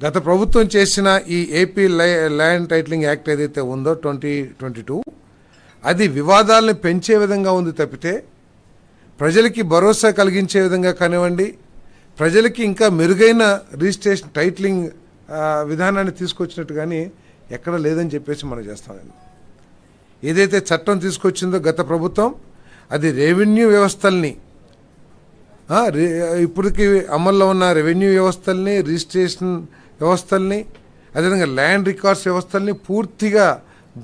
గత ప్రభుత్వం చేసిన ఈ ఏపీ ల్యాండ్ టైటిలింగ్ యాక్ట్ ఏదైతే ఉందో 2022 అది వివాదాలను పెంచే విధంగా ఉంది తప్పితే ప్రజలకి భరోసా కలిగించే విధంగా కానివ్వండి, ప్రజలకి ఇంకా మెరుగైన రిజిస్ట్రేషన్ టైటిలింగ్ విధానాన్ని తీసుకొచ్చినట్టు కానీ ఎక్కడ లేదని చెప్పేసి మనం చేస్తామండి. ఏదైతే చట్టం తీసుకొచ్చిందో గత ప్రభుత్వం అది రెవెన్యూ వ్యవస్థల్ని, ఇప్పటికి అమల్లో ఉన్న రెవెన్యూ వ్యవస్థల్ని, రిజిస్ట్రేషన్ వ్యవస్థల్ని, అదేవిధంగా ల్యాండ్ రికార్డ్స్ వ్యవస్థల్ని పూర్తిగా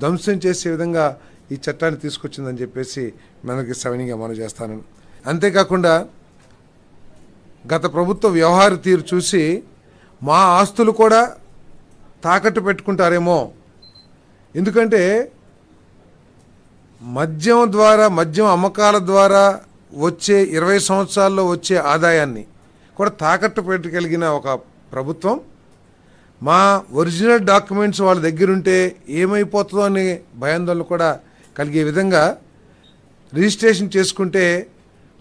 ధ్వంసం చేసే విధంగా ఈ చట్టాన్ని తీసుకొచ్చిందని చెప్పేసి మనకి సవినీయంగా మనం చేస్తాను. అంతేకాకుండా గత ప్రభుత్వ వ్యవహార తీరు చూసి మా ఆస్తులు కూడా తాకట్టు పెట్టుకుంటారేమో, ఎందుకంటే మద్యం అమ్మకాల ద్వారా వచ్చే 20 సంవత్సరాల్లో వచ్చే ఆదాయాన్ని కూడా తాకట్టు పెట్టగలిగిన ఒక ప్రభుత్వం మా ఒరిజినల్ డాక్యుమెంట్స్ వాళ్ళ దగ్గరుంటే ఏమైపోతుందో అనే భయాందోళన కూడా కలిగే విధంగా రిజిస్ట్రేషన్ చేసుకుంటే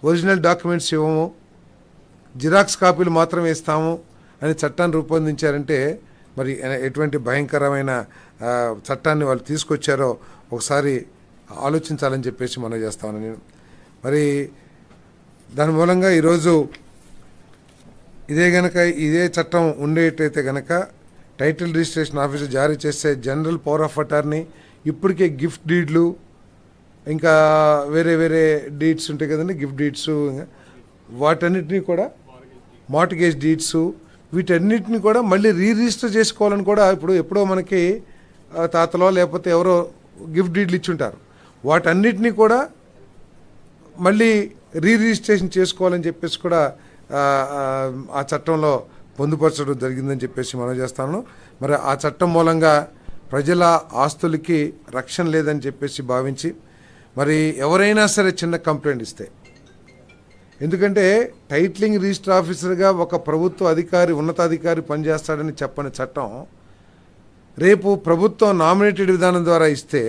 ఒరిజినల్ డాక్యుమెంట్స్ ఇవ్వము, జిరాక్స్ కాపీలు మాత్రమే ఇస్తాము అని చట్టాన్ని రూపొందించారంటే మరి ఎటువంటి భయంకరమైన చట్టాన్ని వాళ్ళు తీసుకొచ్చారో ఒకసారి ఆలోచించాలని చెప్పేసి మనం చేస్తాను నేను. మరి దాని మూలంగా ఈరోజు ఇదే చట్టం ఉండేటైతే గనక టైటిల్ రిజిస్ట్రేషన్ ఆఫీసర్ జారీ చేసే జనరల్ పవర్ ఆఫ్ అటార్నీ, ఇప్పటికే గిఫ్ట్ డీడ్లు, ఇంకా వేరే డీడ్స్ ఉంటాయి కదండి, గిఫ్ట్ డీడ్స్, వాటన్నిటినీ కూడా మార్టిగేజ్ డీడ్స్, వీటన్నిటిని కూడా మళ్ళీ రిజిస్టర్ చేసుకోవాలని కూడా ఎప్పుడో మనకి తాతలో లేకపోతే ఎవరో గిఫ్ట్ డీడ్లు ఇచ్చుంటారు, వాటన్నిటినీ కూడా మళ్ళీ రిజిస్ట్రేషన్ చేసుకోవాలని చెప్పేసి కూడా ఆ చట్టంలో పొందుపరచడం జరిగిందని చెప్పేసి మనం చేస్తాను. మరి ఆ చట్టం మూలంగా ప్రజల ఆస్తులకి రక్షణ లేదని చెప్పేసి భావించి మరి ఎవరైనా సరే చిన్న కంప్లైంట్ ఇస్తే, ఎందుకంటే టైటిలింగ్ రిజిస్టర్ ఆఫీసర్గా ఒక ప్రభుత్వ అధికారి, ఉన్నతాధికారి పనిచేస్తాడని చెప్పని చట్టం రేపు ప్రభుత్వం నామినేటెడ్ విధానం ద్వారా ఇస్తే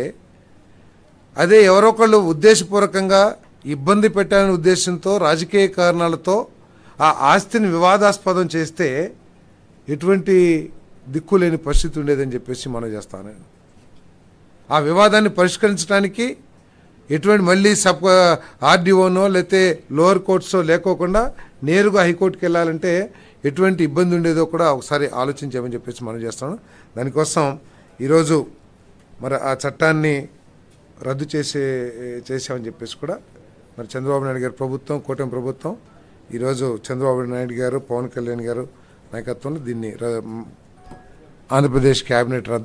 అదే ఎవరొకళ్ళు ఉద్దేశపూర్వకంగా ఇబ్బంది పెట్టాలనే ఉద్దేశంతో రాజకీయ కారణాలతో ఆ ఆస్తిని వివాదాస్పదం చేస్తే ఎటువంటి దిక్కులేని పరిస్థితి ఉండేదని చెప్పేసి మనం చేస్తాను. ఆ వివాదాన్ని పరిష్కరించడానికి ఎటువంటి మళ్ళీ ఆర్డీఓనో లేకపోతే లోవర్ కోర్ట్సో లేకోకుండా నేరుగా హైకోర్టుకి వెళ్ళాలంటే ఎటువంటి ఇబ్బంది ఉండేదో కూడా ఒకసారి ఆలోచించామని చెప్పేసి మనం చేస్తాను. దానికోసం ఈరోజు మరి ఆ చట్టాన్ని రద్దు చేసామని చెప్పేసి కూడా మరి చంద్రబాబు నాయుడు గారి ప్రభుత్వం, కూటమి ప్రభుత్వం ఈరోజు చంద్రబాబు నాయుడు గారు, పవన్ కళ్యాణ్ గారు నాయకత్వంలో దీన్ని ఆంధ్రప్రదేశ్ క్యాబినెట్ రద్దు